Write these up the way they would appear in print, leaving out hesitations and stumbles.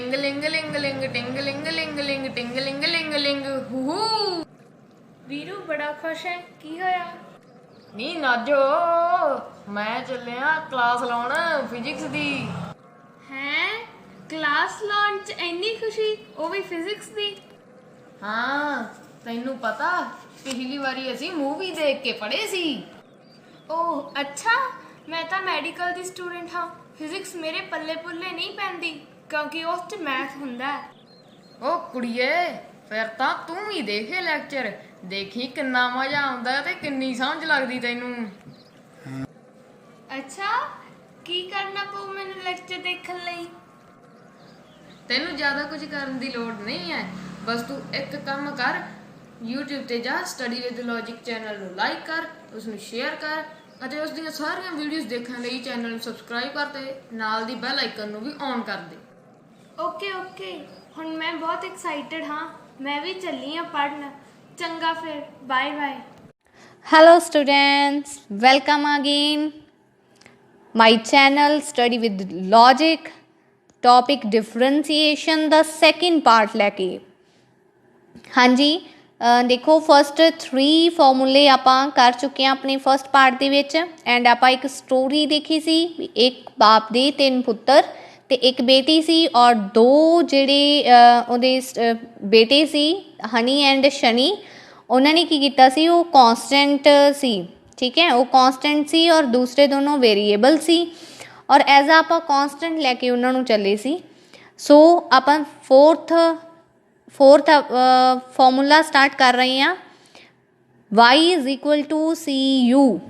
टिंग लिंग लिंग लिंग टिंग लिंग लिंग लिंग टिंग लिंग लिंग लिंग हू। वीरू बड़ा खुश है, की होया? नी नाजो, मैं चलिया क्लास लाउण फिजिक्स दी। हैं क्लास लॉन्च इन्नी खुशी, वो भी फिजिक्स दी? हाँ, तैनू पता पिछली वारी असी मूवी देख के पढ़े सी। ओह अच्छा, मैं तो मैडिकल दी स्टूडेंट हाँ। फिजिक्स मेरे पल्ले पुल्ले नहीं पैंदी क्योंकि उस च मैथ हुंदा है। ओ कुड़िए, फिर तां तू ही देखे लैक्चर, देखी किन्ना मजा आउंदा ते किन्नी समझ लगदी तैनू। अच्छा, की करना पऊ मैनू लेक्चर देखण लई? ਤੈਨੂੰ ਜ਼ਿਆਦਾ ਕੁਝ ਕਰਨ ਦੀ ਲੋੜ ਨਹੀਂ ਹੈ, ਬਸ ਤੂੰ ਇੱਕ ਕੰਮ ਕਰ, YouTube ਤੇ ਜਾ ਸਟੱਡੀ ਵਿਦ ਲੌਜਿਕ ਚੈਨਲ ਨੂੰ ਲਾਈਕ ਕਰ, ਉਸ ਨੂੰ ਸ਼ੇਅਰ ਕਰ ਅਤੇ ਉਸ ਦੀਆਂ ਸਾਰੀਆਂ ਵੀਡੀਓਜ਼ ਦੇਖਣ ਲਈ ਚੈਨਲ ਨੂੰ ਸਬਸਕ੍ਰਾਈਬ ਕਰ ਤੇ ਨਾਲ ਦੀ ਬੈਲ ਆਈਕਨ ਨੂੰ ਵੀ ਔਨ ਕਰ ਦੇ। ਓਕੇ ਓਕੇ, ਹੁਣ ਮੈਂ ਬਹੁਤ ਐਕਸਾਈਟਡ ਹਾਂ, ਮੈਂ ਵੀ ਚੱਲੀ ਹਾਂ ਪੜ੍ਹਨ। ਚੰਗਾ ਫਿਰ, bye bye. Hello students, welcome again my channel Study with Logic, topic differentiation the second part ਲੈ ਕੇ। ਹਾਂਜੀ ਦੇਖੋ ਫਸਟ 3 ਫਾਰਮੂਲੇ ਆਪਾਂ ਕਰ ਚੁੱਕੇ ਹਾਂ ਆਪਣੇ ਫਸਟ ਪਾਰਟ ਦੇ ਵਿੱਚ ਐਂਡ ਆਪਾਂ ਇੱਕ ਸਟੋਰੀ ਦੇਖੀ ਸੀ, ਇੱਕ ਬਾਪ ਦੇ 3 ਪੁੱਤਰ ਤੇ ਇੱਕ ਬੇਟੀ ਸੀ ਔਰ 2 ਜਿਹੜੇ ਉਹਦੇ ਬੇਟੇ ਸੀ ਹਨੀ ਐਂਡ ਸ਼ਨੀ, ਉਹਨਾਂ ਨੇ ਕੀ ਕੀਤਾ ਸੀ, ਉਹ ਕੌਂਸਟੈਂਟ ਸੀ, ਠੀਕ ਹੈ, ਉਹ ਕੌਂਸਟੈਂਟ ਸੀ ਔਰ ਦੂਸਰੇ ਦੋਨੋਂ ਵੇਰੀਏਬਲ ਸੀ ਔਰ ਐਜ਼ ਆ ਆਪਾਂ ਕੌਂਸਟੈਂਟ ਲੈ ਕੇ ਉਹਨਾਂ ਨੂੰ ਚੱਲੇ ਸੀ। ਸੋ ਆਪਾਂ ਫੋਰਥ ਫਾਰਮੂਲਾ ਸਟਾਰਟ ਕਰ ਰਹੇ ਹਾਂ, y is equal to C U.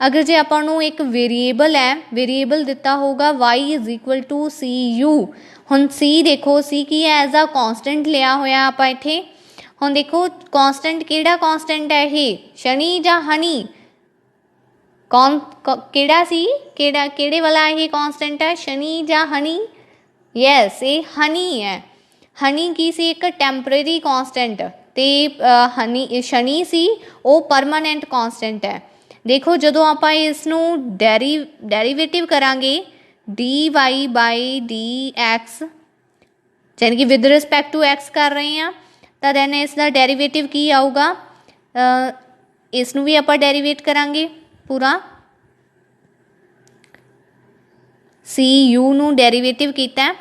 ਅਗਰ ਜੇ ਆਪਾਂ ਨੂੰ ਇੱਕ ਵੇਰੀਏਬਲ ਹੈ, ਵੇਰੀਏਬਲ ਦਿੱਤਾ ਹੋਊਗਾ y is equal to C U. ਹੁਣ c ਦੇਖੋ, c ਕੀ ਹੈ, ਐਜ਼ ਆ ਕੌਂਸਟੈਂਟ ਲਿਆ ਹੋਇਆ ਆਪਾਂ ਇੱਥੇ। ਹੁਣ ਦੇਖੋ ਕੌਂਸਟੈਂਟ ਕਿਹੜਾ ਕੌਂਸਟੈਂਟ ਹੈ, ਇਹ ਸ਼ਨੀ ਜਾਂ ਹਨੀ? ਕਿਹੜਾ ਸੀ, ਕਿਹੜੇ ਵਾਲਾ ਇਹ ਕੌਂਸਟੈਂਟ ਹੈ, ਸ਼ਨੀ ਜਾਂ ਹਨੀ? ਯੈਸ, ਇਹ ਹਨੀ ਹੈ। ਹਨੀ ਕੀ ਸੀ, ਇੱਕ ਟੈਂਪਰੇਰੀ ਕੌਂਸਟੈਂਟ, ਤੇ ਸ਼ਨੀ ਸੀ ਉਹ ਪਰਮਾਨੈਂਟ ਕੌਂਸਟੈਂਟ ਹੈ। ਦੇਖੋ ਜਦੋਂ ਆਪਾਂ ਇਸ ਨੂੰ ਡੈਰੀਵੇਟਿਵ ਕਰਾਂਗੇ dy ਬਾਈ dx, ਯਾਨੀ ਕਿ ਵਿਦ ਰਿਸਪੈਕਟ ਟੂ x ਕਰ ਰਹੇ ਹਾਂ, ਤਾਂ ਦੈਨ ਇਸ ਦਾ ਡੈਰੀਵੇਟਿਵ ਕੀ ਆਊਗਾ, ਇਸ ਨੂੰ ਵੀ ਆਪਾਂ ਡੈਰੀਵੇਟ ਕਰਾਂਗੇ ਪੂਰਾ, ਸੀ ਯੂ ਨੂੰ ਡੈਰੀਵੇਟਿਵ ਕੀਤਾ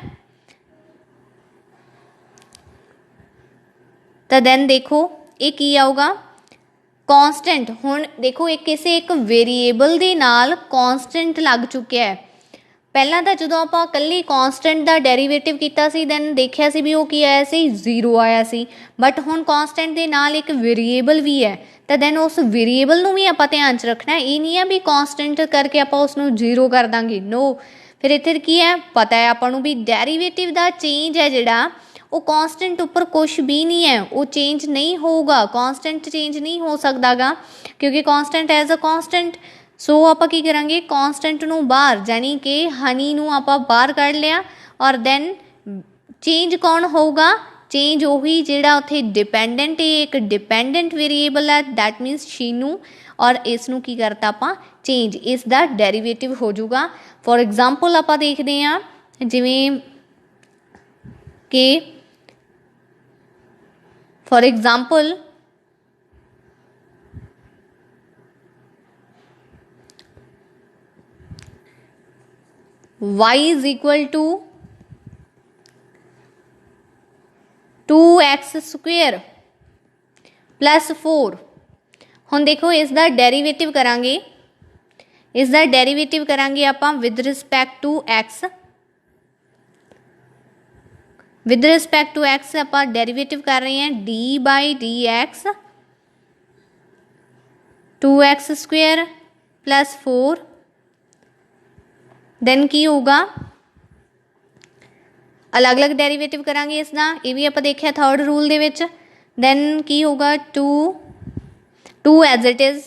ਤਾਂ ਦੈਨ ਦੇਖੋ ਇਹ ਕੀ ਆਊਗਾ, ਕੌਂਸਟੈਂਟ। ਹੁਣ ਦੇਖੋ ਇਹ ਕਿਸੇ ਇੱਕ ਵੇਰੀਏਬਲ ਦੇ ਨਾਲ ਕੌਂਸਟੈਂਟ ਲੱਗ ਚੁੱਕਿਆ ਹੈ। ਪਹਿਲਾਂ ਤਾਂ ਜਦੋਂ ਆਪਾਂ ਇਕੱਲੀ ਕੌਂਸਟੈਂਟ ਦਾ ਡੈਰੀਵੇਟਿਵ ਕੀਤਾ ਸੀ ਦੈਨ ਦੇਖਿਆ ਸੀ ਵੀ ਉਹ ਕੀ ਆਇਆ ਸੀ, 0 ਆਇਆ ਸੀ, ਬਟ ਹੁਣ ਕੌਂਸਟੈਂਟ ਦੇ ਨਾਲ ਇੱਕ ਵੇਰੀਏਬਲ ਵੀ ਹੈ ਤਾਂ ਦੈਨ ਉਸ ਵੇਰੀਏਬਲ ਨੂੰ ਵੀ ਆਪਾਂ ਧਿਆਨ 'ਚ ਰੱਖਣਾ। ਇਹ ਨਹੀਂ ਹੈ ਵੀ ਕੌਂਸਟੈਂਟ ਕਰਕੇ ਆਪਾਂ ਉਸ ਨੂੰ 0 ਕਰ ਦਾਂਗੇ, ਨੋ। ਫਿਰ ਇੱਥੇ ਕੀ ਹੈ, ਪਤਾ ਹੈ ਆਪਾਂ ਨੂੰ ਵੀ ਡੈਰੀਵੇਟਿਵ ਦਾ ਚੇਂਜ ਹੈ ਜਿਹੜਾ ਉਹ ਕੌਂਸਟੈਂਟ ਉੱਪਰ ਕੁਛ ਵੀ ਨਹੀਂ ਹੈ, ਉਹ ਚੇਂਜ ਨਹੀਂ ਹੋਊਗਾ, ਕੌਂਸਟੈਂਟ ਚੇਂਜ ਨਹੀਂ ਹੋ ਸਕਦਾ ਗਾ ਕਿਉਂਕਿ ਕੌਂਸਟੈਂਟ ਐਜ਼ ਅ ਕੌਂਸਟੈਂਟ। ਸੋ ਆਪਾਂ ਕੀ ਕਰਾਂਗੇ, ਕੌਂਸਟੈਂਟ ਨੂੰ ਬਾਹਰ, ਯਾਨੀ ਕਿ ਹਨੀ ਨੂੰ ਆਪਾਂ ਬਾਹਰ ਕੱਢ ਲਿਆ ਔਰ ਦੈਨ ਚੇਂਜ ਕੌਣ ਹੋਊਗਾ, ਚੇਂਜ ਉਹੀ ਜਿਹੜਾ ਉੱਥੇ ਡਿਪੈਂਡੈਂਟ, ਇੱਕ ਡਿਪੈਂਡੈਂਟ ਵੇਰੀਏਬਲ ਹੈ, ਦੈਟ ਮੀਨਸ ਸ਼ੀਨੂ, ਔਰ ਇਸ ਨੂੰ ਕੀ ਕਰਤਾ ਆਪਾਂ ਚੇਂਜ, ਇਸ ਦਾ ਡੈਰੀਵੇਟਿਵ ਹੋ ਜਾਊਗਾ। ਫੋਰ ਐਗਜ਼ਾਮਪਲ ਆਪਾਂ ਦੇਖਦੇ ਹਾਂ ਜਿਵੇਂ ਕਿ for example y is equal to 2x square plus 4। ਹੁਣ ਦੇਖੋ ਇਸ ਦਾ ਡੈਰੀਵੇਟਿਵ ਕਰਾਂਗੇ, ਇਸ ਦਾ ਡੈਰੀਵੇਟਿਵ ਕਰਾਂਗੇ ਆਪਾਂ with respect to x, with respect to x ਆਪਾਂ ਡੈਰੀਵੇਟਿਵ ਕਰ ਰਹੇ ਹਾਂ d by dx 2x square plus 4, then ਕੀ ਹੋਊਗਾ, ਅਲੱਗ ਅਲੱਗ ਡੈਰੀਵੇਟਿਵ ਕਰਾਂਗੇ ਇਸ ਦਾ, ਇਹ ਵੀ ਆਪਾਂ ਦੇਖਿਆ ਥਰਡ ਰੂਲ ਦੇ ਵਿੱਚ। ਦੈਨ ਕੀ ਹੋਊਗਾ 2 ਐਜ਼ ਇਟ ਇਜ਼,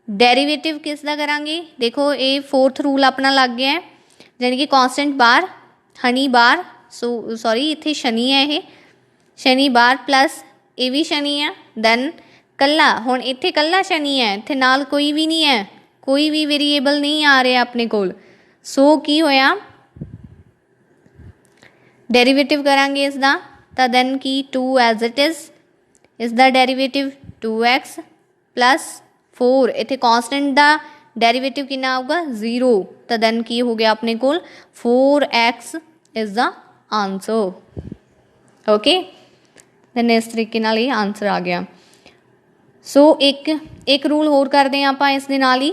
ਡੈਰੀਵੇਟਿਵ ਕਿਸ ਦਾ ਕਰਾਂਗੇ, ਦੇਖੋ ਇਹ ਫੋਰਥ ਰੂਲ ਆਪਣਾ ਲੱਗ ਗਿਆ ਹੈ, ਯਾਨੀ ਕਿ ਕੌਂਸਟੈਂਟ ਬਾਹਰ, ਹਨੀ ਬਾਹਰ, ਸੌਰੀ ਇੱਥੇ ਸ਼ਨੀ ਹੈ, ਇਹ ਸ਼ਨੀ ਬਾਹਰ ਪਲੱਸ ਇਹ ਵੀ ਸ਼ਨੀ ਹੈ, ਦੈਨ ਕੱਲਾ, ਹੁਣ ਇੱਥੇ ਕੱਲਾ ਸ਼ਨੀ ਹੈ, ਇੱਥੇ ਨਾਲ ਕੋਈ ਵੀ ਨਹੀਂ ਹੈ, ਕੋਈ ਵੀ ਵੇਰੀਏਬਲ ਨਹੀਂ ਆ ਰਿਹਾ ਆਪਣੇ ਕੋਲ। ਸੋ ਕੀ ਹੋਇਆ, ਡੈਰੀਵੇਟਿਵ ਕਰਾਂਗੇ ਇਸ ਦਾ ਤਾਂ ਦੈਨ ਕੀ 2 ਐਜ਼ ਇਟ ਇਜ਼, ਇਸ ਦਾ ਡੈਰੀਵੇਟਿਵ 2x ਪਲੱਸ 4, ਇੱਥੇ ਕੌਂਸਟੈਂਟ ਦਾ ਡੈਰੀਵੇਟਿਵ ਕਿੰਨਾ ਆਊਗਾ 0, ਤਾਂ ਦੈਨ ਕੀ ਹੋ ਗਿਆ ਆਪਣੇ ਕੋਲ 4x ਇਜ਼ ਦਾ ਆਂਸਰ। ਓਕੇ, ਦੈਨ ਇਸ ਤਰੀਕੇ ਨਾਲ ਇਹ ਆਂਸਰ ਆ ਗਿਆ। ਸੋ ਇੱਕ ਰੂਲ ਹੋਰ ਕਰਦੇ ਹਾਂ ਆਪਾਂ ਇਸ ਦੇ ਨਾਲ ਹੀ।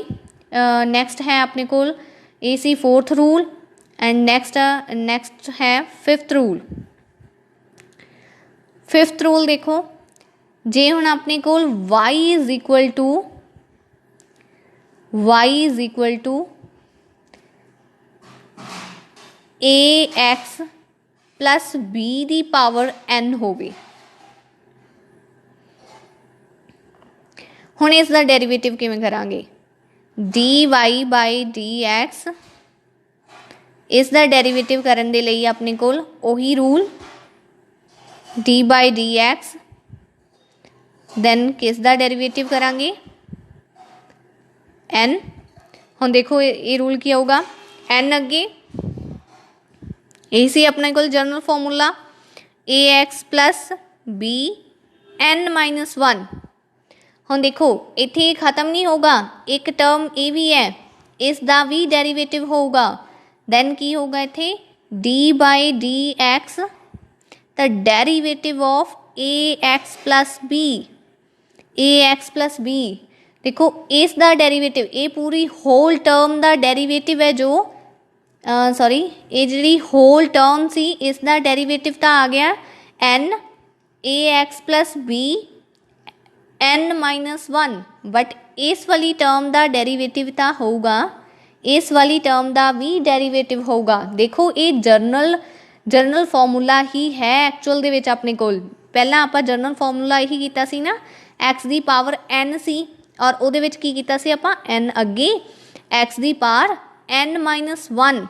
ਨੈਕਸਟ ਹੈ ਆਪਣੇ ਕੋਲ ਇਹ ਸੀ 4th ਰੂਲ ਐਂਡ ਨੈਕਸਟ ਹੈ 5th ਰੂਲ। 5th ਰੂਲ ਦੇਖੋ, ਜੇ ਹੁਣ ਆਪਣੇ ਕੋਲ y is equal to ax plus b ਦੀ ਪਾਵਰ n ਹੋਵੇ, ਹੁਣ ਇਸ ਦਾ ਡੈਰੀਵੇਟਿਵ ਕਿਵੇਂ ਕਰਾਂਗੇ? dy ਬਾਈ dx, ਇਸ ਦਾ ਡੈਰੀਵੇਟਿਵ ਕਰਨ ਦੇ ਲਈ ਆਪਣੇ ਕੋਲ ਉਹੀ rule d by dx, then ਕਿਸ ਦਾ ਡੈਰੀਵੇਟਿਵ ਕਰਾਂਗੇ n। ਹੁਣ ਦੇਖੋ ਇਹ ਰੂਲ ਕੀ ਆਊਗਾ, n ਅੱਗੇ ਇਹ ਸੀ ਆਪਣੇ ਕੋਲ general formula ax plus b n-1। ਹੁਣ ਦੇਖੋ ਇੱਥੇ ਇਹ ਖਤਮ ਨਹੀਂ ਹੋਗਾ, ਇੱਕ ਟਰਮ ਇਹ ਵੀ ਹੈ, ਇਸ ਦਾ ਵੀ ਡੈਰੀਵੇਟਿਵ ਹੋਊਗਾ, ਦੈਨ ਕੀ ਹੋਊਗਾ ਇੱਥੇ d ਬਾਈ dx, ਤਾਂ derivative of ax plus b, ਦੇਖੋ ਇਸ ਦਾ ਡੈਰੀਵੇਟਿਵ, ਇਹ ਪੂਰੀ ਹੋਲ ਟਰਮ ਦਾ ਡੈਰੀਵੇਟਿਵ ਹੈ ਜੋ ਇਹ ਜਿਹੜੀ ਹੋਲ ਟਰਮ ਸੀ ਇਸ ਦਾ ਡੈਰੀਵੇਟਿਵ ਤਾਂ ਆ ਗਿਆ n ax plus b n-1, but ਇਸ ਵਾਲੀ ਟਰਮ ਦਾ ਡੈਰੀਵੇਟਿਵ ਤਾਂ ਹੋਊਗਾ, ਇਸ ਵਾਲੀ ਟਰਮ ਦਾ ਵੀ ਡੈਰੀਵੇਟਿਵ ਹੋਊਗਾ। ਦੇਖੋ ਇਹ ਜਰਨਲ ਫਾਰਮੂਲਾ ਹੀ ਹੈ ਐਕਚੁਅਲ ਦੇ ਵਿੱਚ ਆਪਣੇ ਕੋਲ। ਪਹਿਲਾਂ ਆਪਾਂ ਜਰਨਲ ਫਾਰਮੂਲਾ ਇਹੀ ਕੀਤਾ ਸੀ ਨਾ, x ਦੀ ਪਾਵਰ n ਸੀ ਔਰ ਉਹਦੇ ਵਿੱਚ ਕੀ ਕੀਤਾ ਸੀ ਆਪਾਂ n ਅੱਗੇ x ਦੀ ਪਾਵਰ n-1।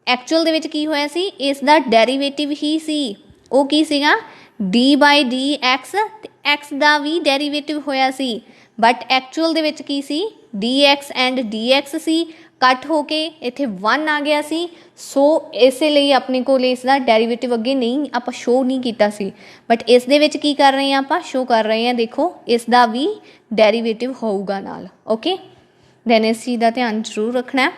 ਐਕਚੁਅਲ ਦੇ ਵਿੱਚ ਕੀ ਹੋਇਆ ਸੀ, ਇਸ ਦਾ ਡੈਰੀਵੇਟਿਵ ਹੀ ਸੀ, ਉਹ ਕੀ ਸੀਗਾ d ਬਾਈ dx, ਤੇ x ਦਾ ਵੀ ਡੈਰੀਵੇਟਿਵ ਹੋਇਆ ਸੀ, ਬਟ ਐਕਚੁਅਲ ਦੇ ਵਿੱਚ ਕੀ ਸੀ dx ਐਂਡ dx ਸੀ, ਕੱਟ ਹੋ ਕੇ ਇੱਥੇ 1 ਆ ਗਿਆ ਸੀ। ਸੋ ਇਸੇ ਲਈ ਆਪਣੇ ਕੋਲ ਇਸ ਦਾ ਡੈਰੀਵੇਟਿਵ ਅੱਗੇ ਨਹੀਂ ਆਪਾਂ ਸ਼ੋਅ ਨਹੀਂ ਕੀਤਾ ਸੀ, ਬਟ ਇਸ ਦੇ ਵਿੱਚ ਕੀ ਕਰ ਰਹੇ ਹਾਂ ਆਪਾਂ ਸ਼ੋਅ ਕਰ ਰਹੇ ਹਾਂ, ਦੇਖੋ ਇਸ ਦਾ ਵੀ ਡੈਰੀਵੇਟਿਵ ਹੋਊਗਾ ਨਾਲ। ਓਕੇ, ਦੈਨ ਇਸ ਚੀਜ਼ ਦਾ ਧਿਆਨ ਜ਼ਰੂਰ ਰੱਖਣਾ।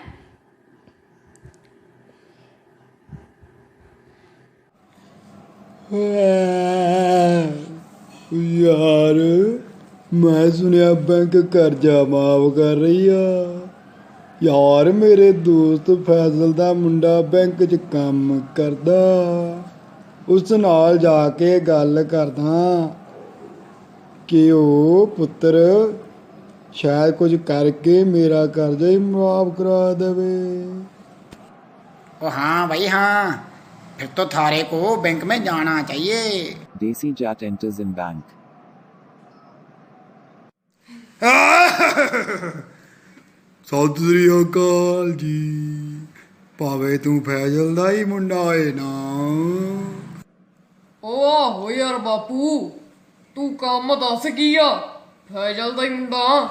ਯਾਰ ਮੈਂ ਸੁਣਿਆ ਬੈਂਕ ਕਰਜ਼ਾ ਮਾਫ ਕਰ ਰਹੀ ਆ। ਯਾਰ ਮੇਰੇ ਦੋਸਤ ਫੈਜ਼ਲ ਦਾ ਮੁੰਡਾ ਬੈਂਕ 'ਚ ਕੰਮ ਕਰਦਾ, ਉਸ ਨਾਲ ਜਾ ਕੇ ਗੱਲ ਕਰਦਾ ਕਿ ਉਹ ਪੁੱਤਰ ਸ਼ਾਇਦ ਕੁਝ ਕਰਕੇ ਮੇਰਾ ਕਰਜ਼ਾ ਹੀ ਮਾਫ ਕਰਾ देवे। हाँ भाई हाँ, फिर तो थारे को बैंक में जाना चाहिए। Desi Jat enters in bank. Sat Sri ਅਕਾਲ ਜੀ, ਭਾਵੇਂ ਤੂੰ ਫੈਜ਼ਲ ਦਾ ਹੀ ਮੁੰਡਾ ਏ ਨਾ। ਓ ਆਹੋ ਯਾਰ ਬਾਪੂ, ਤੂੰ ਕੰਮ ਦੱਸ ਕੀ ਆ? ਫੈਜ਼ਲ ਦਾ ਹੀ ਮੁੰਡਾ।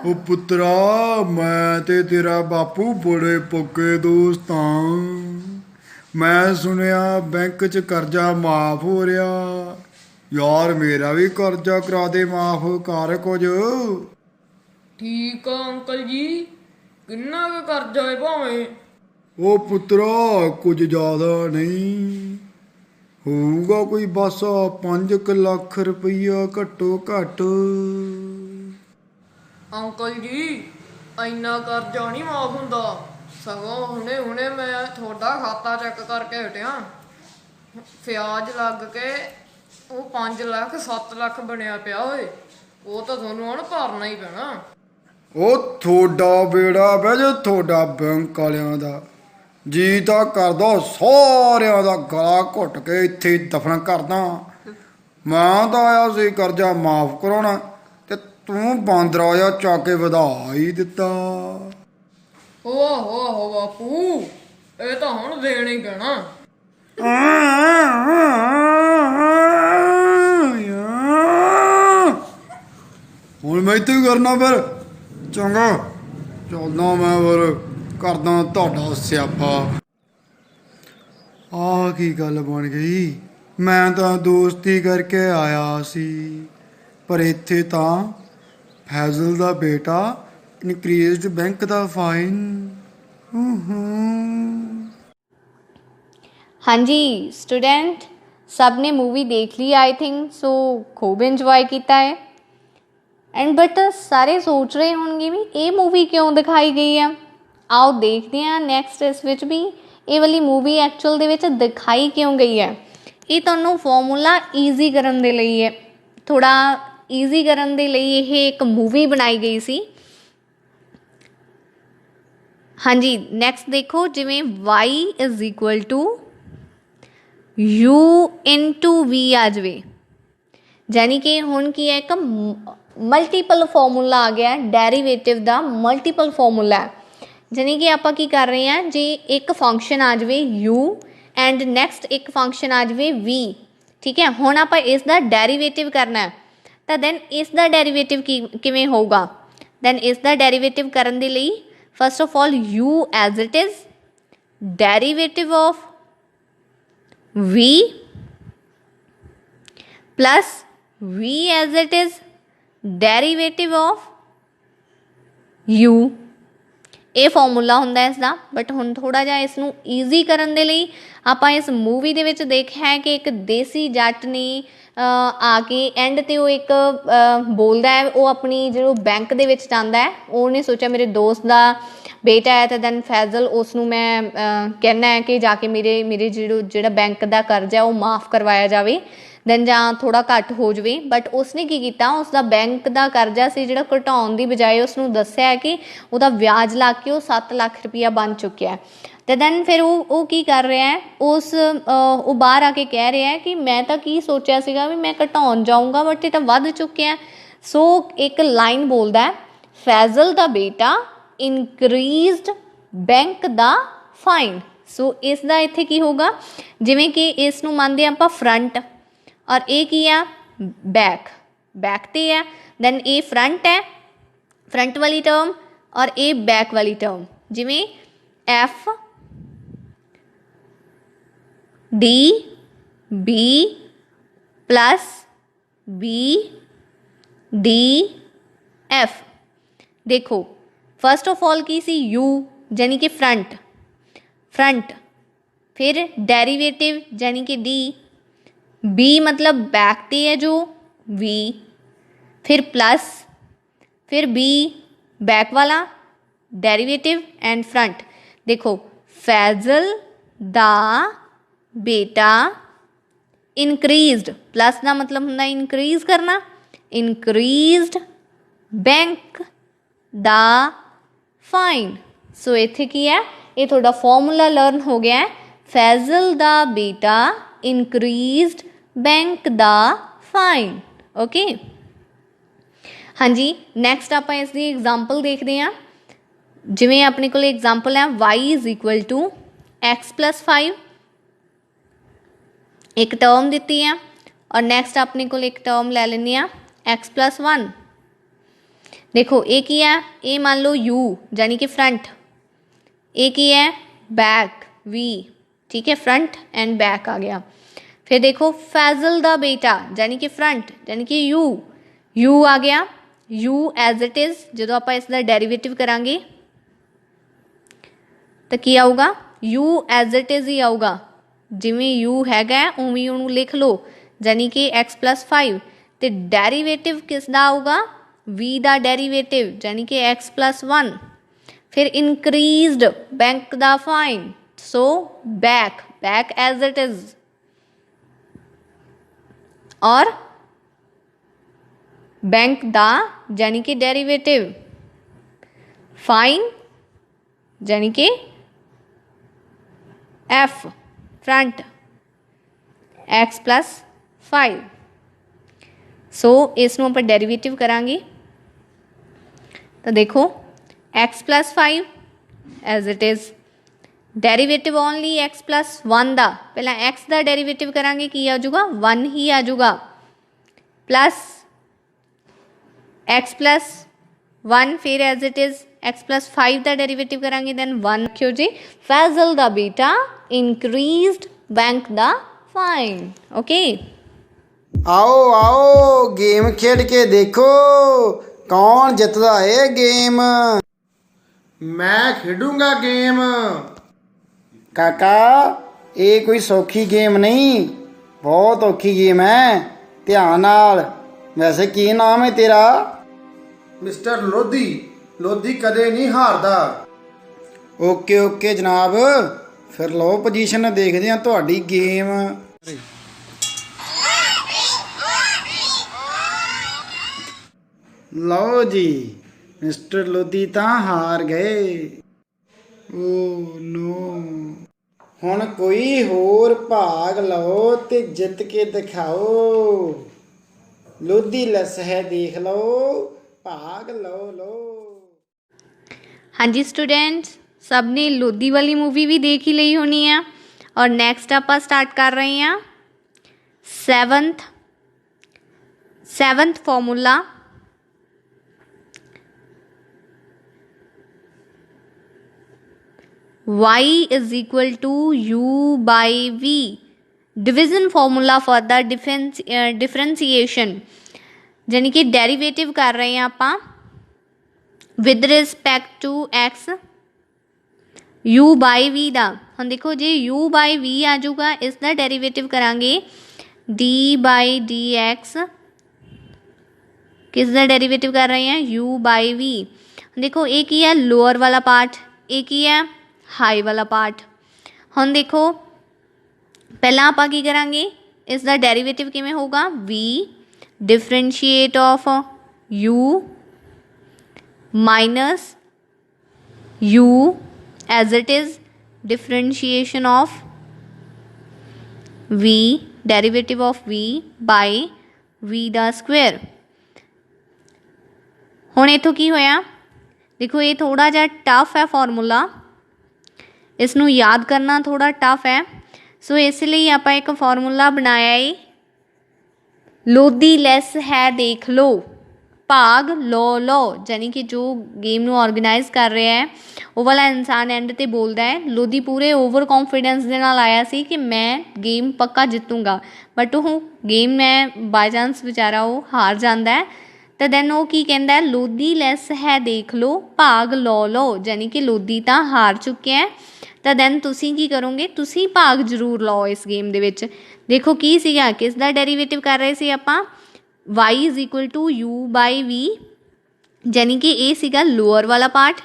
ਉਹ ਪੁੱਤਰਾ, ਮੈਂ ਤੇ ਤੇਰਾ ਬਾਪੂ ਬੜੇ ਪੱਕੇ ਦੋਸਤ ਹਾਂ। ਮੈਂ ਸੁਣਿਆ ਬੈਂਕ 'ਚ ਕਰਜ਼ਾ ਮਾਫ ਹੋ ਰਿਹਾ, ਯਾਰ ਮੇਰਾ ਵੀ ਕਰਜ਼ਾ ਕਰਾ ਦੇ ਮਾਫ, ਕਰ ਕੁਝ। ਠੀਕ ਆ ਅੰਕਲ ਜੀ, ਕਿੰਨਾ ਕੁ ਕਰਜ਼ਾ ਹੈ ਭਾਵੇਂ? ਉਹ ਪੁੱਤਰਾ ਕੁਝ ਜ਼ਿਆਦਾ ਨਹੀਂ ਹੋਊਗਾ, ਕੋਈ ਬਸ 5 ਲੱਖ ਰੁਪਈਆ ਘੱਟੋ ਘੱਟ। ਅੰਕਲ ਜੀ ਇੰਨਾ ਕਰਜ਼ਾ ਨਹੀਂ ਮਾਫ ਹੁੰਦਾ, ਸਗੋਂ ਹੁਣੇ ਮੈਂ ਤੁਹਾਡਾ ਖਾਤਾ ਚੈੱਕ ਕਰਕੇ ਹਟਿਆ, ਵਿਆਜ ਲੱਗ ਕੇ ਉਹ 5 ਲੱਖ 7 ਲੱਖ ਬਣਿਆ ਪਿਆ ਓਏ, ਉਹ ਤਾਂ ਤੁਹਾਨੂੰ ਹੁਣ ਭਰਨਾ ਹੀ ਪੈਣਾ। ਉਹ ਤੁਹਾਡਾ ਬੇੜਾ ਬਹਿ ਜਾ, ਤੁਹਾਡਾ ਬੈਂਕ ਵਾਲਿਆਂ ਦਾ ਜੀ ਤਾਂ ਕਰਦਾ ਸਾਰਿਆਂ ਦਾ ਗਲਾ ਘੁੱਟ ਕੇ ਇੱਥੇ ਦਫਨ ਕਰਦਾ। ਮੈਂ ਤਾਂ ਆਇਆ ਸੀ ਕਰਜ਼ਾ ਮਾਫ ਕਰਾਉਣਾ, ਤੇ ਤੂੰ ਬਾਂਦਰਾ ਜਿਹਾ ਚੱਕ ਕੇ ਵਧਾ ਹੀ ਦਿੱਤਾ। ਓਹੋ ਬਾਪੂ, ਇਹ ਤਾਂ ਹੁਣ ਦੇਣਾ ਹੀ ਪੈਣਾ। ਹੁਣ ਮੈਂ ਇੱਥੇ ਕਰਨਾ ਫਿਰ, ਚੰਗਾ ਚੱਲਦਾ ਮੈਂ ਫਿਰ, ਕਰਦਾ ਤੁਹਾਡਾ ਸਿਆਪਾ। ਆਹ ਕੀ ਗੱਲ ਬਣ ਗਈ। ਮੈਂ ਤਾਂ ਦੋਸਤੀ ਕਰਕੇ ਆਇਆ ਸੀ, ਪਰ ਇੱਥੇ ਤਾਂ ਫੈਜ਼ਲ ਦਾ ਬੇਟਾ ਇਨਕਰੀਜ਼ਡ ਬੈਂਕ ਦਾ ਫਾਈਨ। हाँ जी स्टूडेंट, सब ने मूवी देख ली आई थिंक सो, खूब इंजॉय किया है। एंड बट सारे सोच रहे होंगे भी ये मूवी क्यों दिखाई गई है। आओ देखते हैं नैक्सट इस विच भी ये वाली मूवी एक्चुअल दे विच दिखाई क्यों गई है। ये तुहानूं फॉर्मूला ईजी करन दे लई है, थोड़ा ईजी करन दे लई ये एक मूवी बनाई गई सी। हाँ जी नैक्सट देखो, जिमें y is equal to u into V आ जाए, यानी कि हुण की है एक मल्टीपल फॉर्मूला आ गया, डेरीवेटिव का मल्टीपल फॉर्मूला है। यानी कि आप की कर रहे हैं, जे एक फंक्शन आ जाए u एंड नैक्सट एक फंक्शन आ जाए v, ठीक है। हुण आप इसका डेरीवेटिव करना है, तो दैन इसका डेरीवेटिव किवें होगा। दैन इसका डेरीवेटिव करन दे लई first of all u as it is derivative of v plus v as it is derivative of u, ये फॉर्मूला हुंदा है इसका। बट हुण थोड़ा जिहा इसनूं ईजी करन दे लई आपां इस मूवी दे विच देखिआ है कि एक देसी जट ने आके एंड ते वो एक बोलदा है, वो अपनी जो बैंक दे विच जांदा है, उन्हें सोचा मेरे दोस्त दा बेटा है, तो दैन फैजल उसनूं मैं कहना है कि जाके मेरे मेरे जिहड़ा बैंक दा कर्जा है वो माफ़ करवाया जाए, दैन जां थोड़ा घट हो जाए। बट उसने की कीता, उसका बैंक का कर्जा से जिहड़ा घटाउण दी बजाय उसनूं दस्सिआ है कि उसदा ब्याज ला के वो 7 लाख रुपया बन चुकिया है। तो दैन फिर वो की कर रहा है, उस वो बाहर आके कह रहा है कि मैं तो की सोचा सीगा भी मैं घटाउण जाऊँगा, बट ये तो वध चुके हैं। सो एक लाइन बोलता है, फैजल दा बेटा इनक्रीज्ड बैंक दा फाइन। सो इसका इत्थे की होगा, जिवें कि इसनूं मानदे आपां फ्रंट और ये की है बैक, बैक ते है, दैन ये फ्रंट है, फ्रंट वाली टर्म, और ये बैक वाली टर्म, जिवें F D B plus B D F. देखो फर्स्ट ऑफ ऑल की सी यू यानी कि फ्रंट, फ्रंट, फिर डेरिवेटिव यानी कि डी, बी मतलब बैक ते है जो वी, फिर प्लस, फिर बी बैक वाला डेरिवेटिव एंड फ्रंट। देखो फैजल दा बेटा इनक्रीज्ड, प्लस का मतलब होंदा इनक्रीज करना, इनक्रीज्ड बैंक दा फाइन। सो इत्थे की है, ये थोड़ा फॉर्मूला लर्न हो गया है, फैजल दा बेटा इनक्रीज्ड बैंक दा फाइन। ओके हाँ जी नैक्सट आप इसकी एग्जाम्पल देखते हैं। जिमें अपने को एग्जाम्पल है y is equal to x plus 5, एक टर्म दी है, और नैक्सट अपने को एक टर्म ले लेनी है एक्स प्लस 1। देखो ये की है, ये मान लो u यानी कि फ्रंट, ये की है बैक v, ठीक है, फ्रंट एंड बैक आ गया। फिर देखो फैजल दा बेटा यानी कि फ्रंट यानी कि u आ गया, u एज इट इज़ जो आप इसका डेरीवेटिव करांगे तो की आऊगा, u एज इट इज़ ही आऊगा, जिमें u हैगा उवें उन्होंने लिख लो, यानी कि x प्लस 5, तो डेरीवेटिव किसका आऊगा, v का डेरीवेटिव यानी कि x प्लस 1, फिर इनक्रीज्ड बैंक दा fine, so back, back as it is, और बैंक दा यानी कि डेरिवेटिव, फाइन यानी कि F front x plus 5। So इसनों आप डेरिवेटिव करांगे तो देखो x plus 5 as it is, derivative only x plus 1 दा, पहला एक्स का डेरिवेटिव करांगे की आ जाऊगा 1 ही आ जाऊगा, प्लस एक्स प्लस 1, फिर as it is x plus 5 का डेरिवेटिव करांगे दैन 1 रखियो जी। फैजल दा बेटा increased bank the fine. Okay आओ आओ गेम खेड के देखो कौन जितदा है गेम। मैं खेडूंगा गेम। काका ये कोई सौखी गेम नहीं, बहुत औखी गेम है, ध्यान नाल। वैसे की नाम है तेरा? मिस्टर लोधी, लोधी कदे नहीं हारदा। ओके ओके जनाब, फिर लो पोजीशन, देखते हैं ਤੁਹਾਡੀ गेम। लो जी मिस्टर लोधी ਤਾਂ ਹਾਰ ਗਏ। ਓ ਨੋ, ਹੁਣ ਕੋਈ ਹੋਰ ਭਾਗ ਲਓ ਤੇ ਜਿੱਤ ਕੇ ਦਿਖਾਓ। ਲੋधी ਲਸ ਹੈ ਦੇਖ ਲਓ, ਭਾਗ ਲਓ ਲਓ। हाँ जी स्टूडेंट्स, सब ने लोधी वाली मूवी भी देख ही ली होनी है। और नेक्स्ट आप स्टार्ट कर रहे हैं seventh formula. y is equal to u by v, division formula for the differentiation, यानी कि डेरिवेटिव कर रहे हैं आप with respect to x u by v का। हम देखो जी u बाई v आ जाऊगा, इसका डेरिवेटिव करांगे d बाई डी एक्स। किसका डेरिवेटिव कर रहे हैं? u by v। देखो एक ही है लोअर वाला पार्ट, एक ही है हाई वाला पार्ट। हम देखो पहला आप की करांगे, इसका डेरिवेटिव किमें होगा? v differentiate of u minus u as it is differentiation of v, derivative of v by v दा स्क्वायर। हुण इथों की होया? देखो ये थोड़ा जा टफ है फॉर्मूला, इसनों याद करना थोड़ा टफ है। सो इसलिए आप एक फॉर्मूला बनाया है, लोधी लैस है देख लो भाग लो लो, यानी कि जो गेम नू ऑर्गेनाइज कर रहा है वो वाला इंसान एंड ते बोलता है। लोधी पूरे ओवर कॉन्फिडेंस के नाल आया सी कि मैं गेम पक्का जितूंगा, बट वो गेम में बाय चांस बेचारा वो हार जाता है। तो दैन वो की कहता है, लोधी लैस है देख लो भाग लो लो, यानी कि लोधी तो हार चुके हैं। तो दैन तुसी की करोगे? तुसी भाग जरूर लो इस गेम दे विच। देखो की सीगा, किस दा डेरिवेटिव कर रहे सी आपां? y is equal to u by v, यानी कि ये सीगा लोअर वाला पार्ट,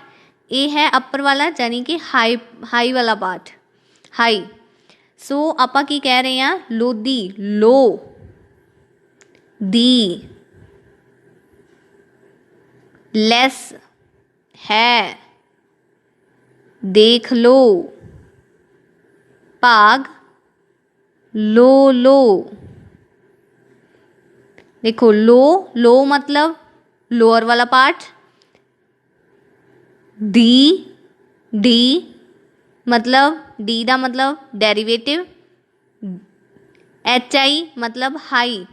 ये है अपर वाला यानी कि हाई वाला पार्ट, हाई। सो आपां की कह रहे हैं? लोधी लो दी लेस है देख लो भाग लो लो। देखो लो लो मतलब लोअर वाला पार्ट, डी मतलब डी का मतलब डेरिवेटिव, एच आई मतलब हाई।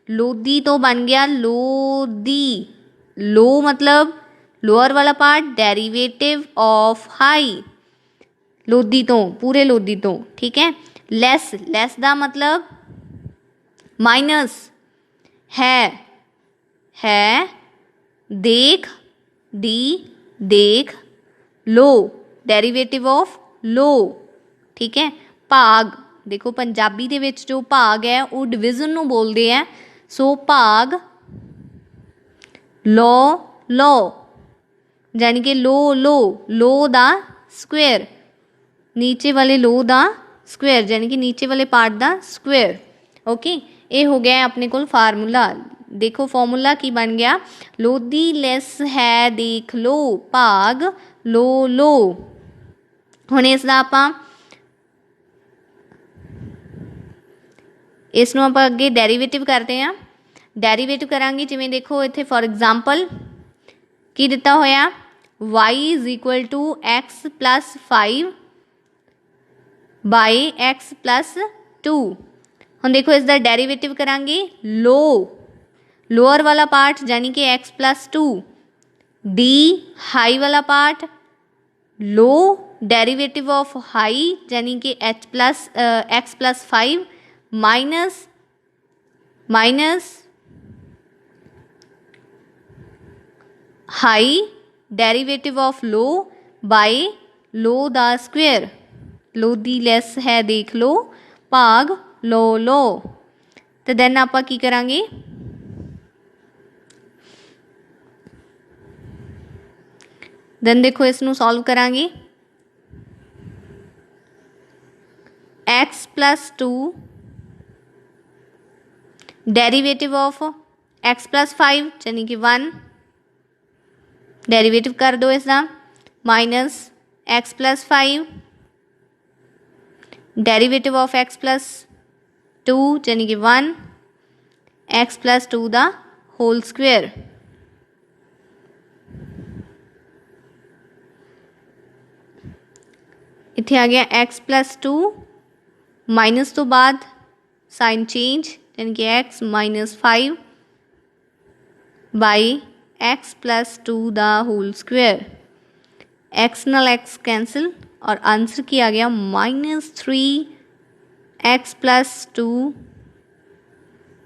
लोधी तो बन गया लोधी, लो मतलब लोअर वाला part, derivative of high, Lodhi तो पूरे लोधी तो, ठीक है। लेस, लेस का मतलब माइनस, है देख, डी देख, लो डेरिवेटिव ऑफ लो, ठीक है। भाग, देखो पंजाबी दे विच जो भाग है वो डिविजन नू बोलते हैं। सो भाग लो लो, यानी कि लो लो, लो दा स्क्वायर, नीचे वाले लो दा स्क्वायर, यानी कि नीचे वाले पार्ट दा स्क्वायर। ओके, ये हो गया अपने को फार्मूला। देखो फॉर्मूला की बन गया? लोधी लेस है देख लो भाग लो लो। हुण इसदा आपां इसनों आपां अगे डेरिवेटिव करते हैं। डेरिवेटिव करांगे जिवें देखो इत्थे फॉर एग्जाम्पल की दिता होया, y is equal to x plus 5 by x plus 2। हम देखो इसका डेरिवेटिव करांगे, लो लोअर वाला पार्ट यानी कि x प्लस 2, डी हाई वाला part, low derivative of high यानी कि H plus x plus 5 minus high derivative of low by low दा स्क्वेयर, लो दी लेस है देख लो भाग लो तो देन आपां की करांगे, देन देखो इसनूं सॉल्व करांगे। X plus 2 derivative of x plus 5 यानी कि 1 डेरिवेटिव कर दो इसका, minus x plus 5 derivative of x plus 2 यानी कि 1 एक्स प्लस 2 दा होल स्क्वेयर। इत्थे आ गया एक्स प्लस 2 माइनस तो बाद साइन चेंज यानी कि x minus 5 by x plus 2 दा होल स्क्वेयर। एक्स नाल एक्स कैंसिल और आंसर की आ गया -3 x plus 2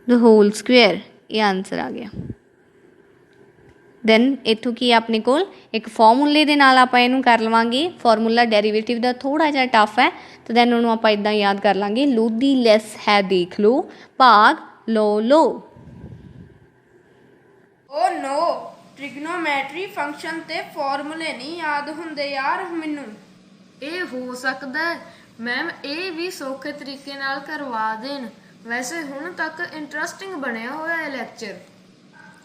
the whole square, ये आंसर आ गया। दैन इत्थों की अपने कोल एक फॉर्मूले दे नाल आपां इहनूं कर लवांगे। फॉर्मूला डेरिवेटिव दा थोड़ा जिहा टफ है तो दैन उहनूं आपां इदां याद कर लांगे, लो दी लेस है देख लो भाग लो। ओ नो, ट्रिग्नोमेट्री फंक्शन ते फॉर्मूले नहीं याद हुंदे यार मैनू। ਇਹ ਹੋ ਸਕਦਾ ਹੈ ਮੈਮ ਇਹ ਵੀ ਸੌਖੇ ਤਰੀਕੇ ਨਾਲ ਕਰਵਾ ਦੇਣ। ਵੈਸੇ ਹੁਣ ਤੱਕ ਇੰਟਰਸਟਿੰਗ ਬਣਿਆ ਹੋਇਆ ਹੈ ਲੈਕਚਰ।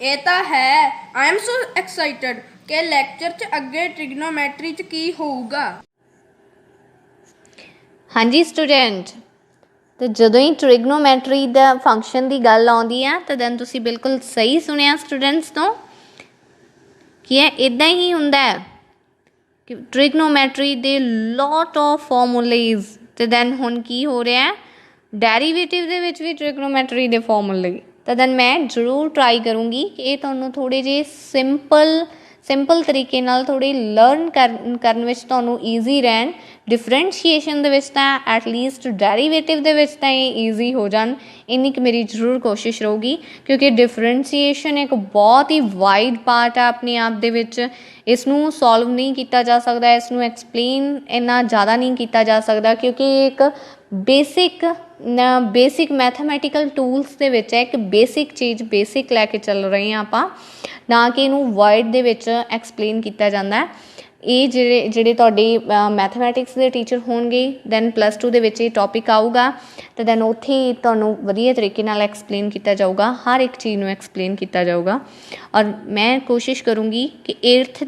ਇਹ ਤਾਂ ਹੈ, ਆਈ ਐਮ ਸੋ ਐਕਸਾਈਟਡ ਕਿ ਲੈਕਚਰ 'ਚ ਅੱਗੇ ਟ੍ਰਿਗਨੋਮੈਟਰੀ 'ਚ ਕੀ ਹੋਊਗਾ। ਹਾਂਜੀ ਸਟੂਡੈਂਟ, तो ਜਦੋਂ ਹੀ ਟ੍ਰਿਗਨੋਮੈਟਰੀ ਦਾ ਫੰਕਸ਼ਨ ਦੀ ਗੱਲ ਆਉਂਦੀ ਆ ਤਾਂ ਦੈਨ ਤੁਸੀਂ ਬਿਲਕੁਲ ਸਹੀ ਸੁਣਿਆ ਸਟੂਡੈਂਟਸ ਤੋਂ ਕਿ ਇਹ ਇਦਾਂ ਹੀ ਹੁੰਦਾ ਹੈ ਕਿ ਟ੍ਰਿਗਨੋਮੈਟਰੀ ਦੇ ਲੋਟ ਆਫ ਫਾਰਮੂਲੇਜ਼ ਤੇ ਦੈਨ ਹੁਣ ਕੀ ਹੋ ਰਿਹਾ ਹੈ ਡੈਰੀਵੇਟਿਵ ਦੇ ਵਿੱਚ ਵੀ ਟ੍ਰਿਗਨੋਮੈਟਰੀ ਦੇ ਫਾਰਮੂਲੇ। ਤਾਂ ਦੈਨ ਮੈਂ ਜ਼ਰੂਰ ਟਰਾਈ ਕਰੂੰਗੀ ਕਿ ਇਹ ਤੁਹਾਨੂੰ ਥੋੜ੍ਹੇ ਜਿਹੇ ਸਿੰਪਲ ਤਰੀਕੇ ਨਾਲ ਥੋੜ੍ਹੀ ਲਰਨ ਕਰਨ ਵਿੱਚ ਤੁਹਾਨੂੰ ਈਜ਼ੀ ਰਹਿਣ। ਡਿਫਰੈਂਸ਼ੀਏਸ਼ਨ ਦੇ ਵਿੱਚ ਤਾਂ ਐਟਲੀਸਟ ਡੈਰੀਵੇਟਿਵ ਦੇ ਵਿੱਚ ਤਾਂ ਇਹ ਈਜ਼ੀ ਹੋ ਜਾਣ, ਇੰਨੀ ਕੁ ਮੇਰੀ ਜ਼ਰੂਰ ਕੋਸ਼ਿਸ਼ ਰਹੂਗੀ ਕਿਉਂਕਿ ਡਿਫਰੈਂਸ਼ੀਏਸ਼ਨ ਇੱਕ ਬਹੁਤ ਹੀ ਵਾਈਡ ਪਾਰਟ ਆ ਆਪਣੇ ਆਪ ਦੇ ਵਿੱਚ। ਇਸ ਨੂੰ ਸੋਲਵ ਨਹੀਂ ਕੀਤਾ ਜਾ ਸਕਦਾ, ਇਸ ਨੂੰ ਐਕਸਪਲੇਨ ਇੰਨਾ ਜ਼ਿਆਦਾ ਨਹੀਂ ਕੀਤਾ ਜਾ ਸਕਦਾ ਕਿਉਂਕਿ ਇਹ ਇੱਕ ਬੇਸਿਕ ਮੈਥਮੈਟੀਕਲ ਟੂਲਸ ਦੇ ਵਿੱਚ ਹੈ, ਇੱਕ ਬੇਸਿਕ ਚੀਜ਼ ਬੇਸਿਕ ਲੈ ਕੇ ਚੱਲ ਰਹੇ ਹਾਂ ਆਪਾਂ, ਨਾ ਕਿ ਇਹਨੂੰ ਵਾਈਡ ਦੇ ਵਿੱਚ ਐਕਸਪਲੇਨ ਕੀਤਾ ਜਾਂਦਾ। ਇਹ ਜਿਹੜੇ ਤੁਹਾਡੇ ਮੈਥਮੈਟਿਕਸ ਦੇ ਟੀਚਰ ਹੋਣਗੇ ਦੈਨ ਪਲੱਸ 2 ਦੇ ਵਿੱਚ ਇਹ ਟੌਪਿਕ ਆਊਗਾ ਅਤੇ ਦੈਨ ਉੱਥੇ ਤੁਹਾਨੂੰ ਵਧੀਆ ਤਰੀਕੇ ਨਾਲ ਐਕਸਪਲੇਨ ਕੀਤਾ ਜਾਊਗਾ, ਹਰ ਇੱਕ ਚੀਜ਼ ਨੂੰ ਐਕਸਪਲੇਨ ਕੀਤਾ ਜਾਊਗਾ। ਔਰ ਮੈਂ ਕੋਸ਼ਿਸ਼ ਕਰੂੰਗੀ ਕਿ 8th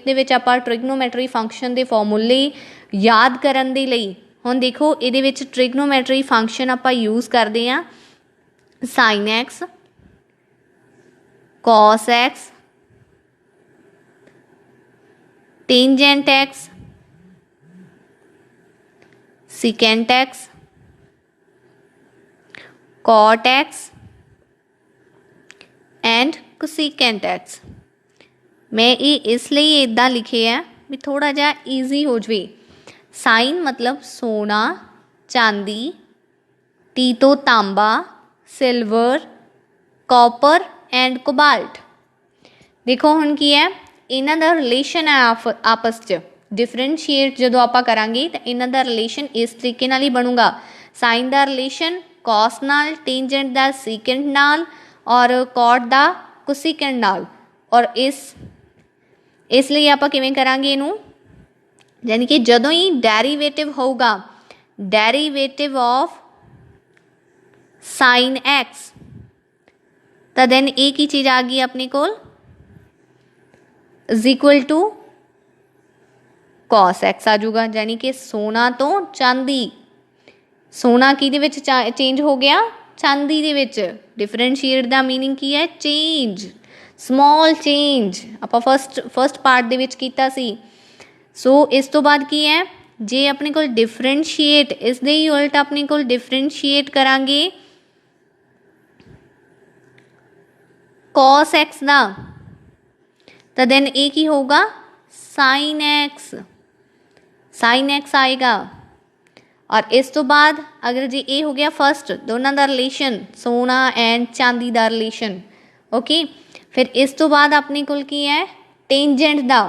ਦੇ ਵਿੱਚ ਆਪਾਂ ਟ੍ਰਿਗਨੋਮੈਟਰੀ ਫੰਕਸ਼ਨ ਦੇ ਫਾਰਮੂਲੇ ਯਾਦ ਕਰਨ ਦੇ ਲਈ, ਹੁਣ ਦੇਖੋ ਇਹਦੇ ਵਿੱਚ ਟ੍ਰਿਗਨੋਮੈਟਰੀ ਫੰਕਸ਼ਨ ਆਪਾਂ ਯੂਜ਼ ਕਰਦੇ ਹਾਂ sine x, cos x, tangent x, secant x, cot x and cosecant x। मैं ये इसलिए इदा लिखे है भी थोड़ा जा ईजी हो जाए। साइन मतलब सोना चांदी, टी तो तांबा, सिल्वर, कॉपर एंड कोबाल्ट। देखो हुण की है इन्हां दा रिलेशन है आपस च डिफरेंशिएट जदों आपां करांगे तो इन्हां दा रिलेशन इस तरीके नाल ही बनूगा। साइन दा रिलेशन कॉस नाल, टेंजेंट दा सीकेंट नाल और कॉट दा कोसीकेंट नाल। और इसलिए आपां किवें करांगे इनू, यानी कि जदों ही डेरीवेटिव होगा डेरीवेटिव ऑफ साइन एक्स तो दैन एक ही चीज़ आ गई अपने कोल is equal to cos X आ जाऊगा। यानी कि सोना तो चांदी, सोना किहदे विच चेंज हो गया चांदी दे विच। डिफरेंशिएट दा मीनिंग की है चेंज, स्मॉल चेंज आपां फस्ट पार्ट दे विच कीता सी। सो इस तो बाद की है जे अपने कोल डिफरेंशिएट इस दे ही उल्ट अपने कोल डिफरेंशिएट करांगे cos x ਦਾ तो दैन एक ही होगा साइन एक्स। साइन एक्स आएगा। और इस तो बाद अगर जी ये हो गया फर्स्ट दोनों का रिलेशन सोना एंड चांदी का रिलेशन। ओके, फिर इस तो बाद अपने कोल की है टेंजेंट का।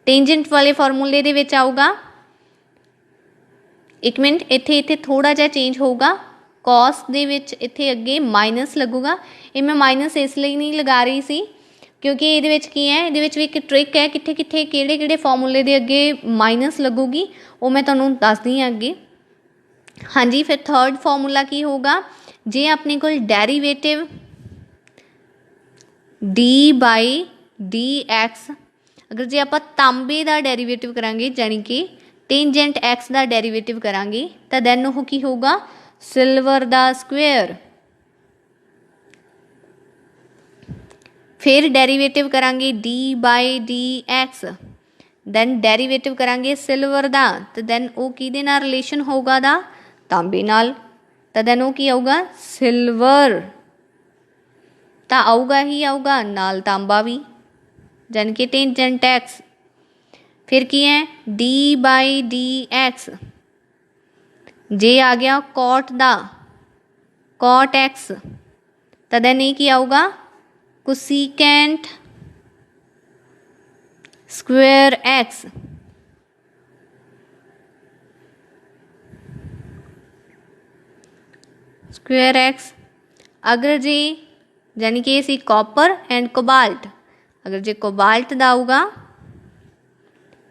टेंजेंट वाले फॉर्मूले दे विच आऊगा, एक मिनट इत्थे इत्थे थोड़ा जिहा चेंज होगा, कॉस दे विच इत्थे अगे माइनस लगूगा। ये मैं माइनस इसलिए नहीं लगा रही सी क्योंकि ये की है, ये भी एक ट्रिक है कित्थे कित्थे किहड़े किहड़े फॉर्मूले दे अगे माइनस लगूगी वो मैं तुहानूं दसदी हां अगे। हाँ जी, फिर थर्ड फॉर्मूला की होगा, जे अपने कोल derivative D by D X, अगर जे आप तांबे का डेरीवेटिव करांगे जानी कि टेंजेंट एक्स का डेरीवेटिव करांगे तो दैन वो की होगा सिल्वर का स्क्वेयर। फिर डेरीवेटिव करांगे d by D x, then derivative करांगे सिल्वर का तो दैन वो किहदे नाल रिलेशन होगा दा तांबे नाल, तो दैन वो की आऊगा सिल्वर, तो आऊगा ही आऊगा नाल तांबा भी जान कि टेंजेंट एक्स। फिर की है डी बाई डी एक्स, जे आ गया कॉट दा कॉट एक्स, तो दैन ये की आऊगा cosecant square X. Square X अगर जी यानी कि सी कॉपर एंड कोबाल्ट, अगर जे कोबाल्ट का आऊगा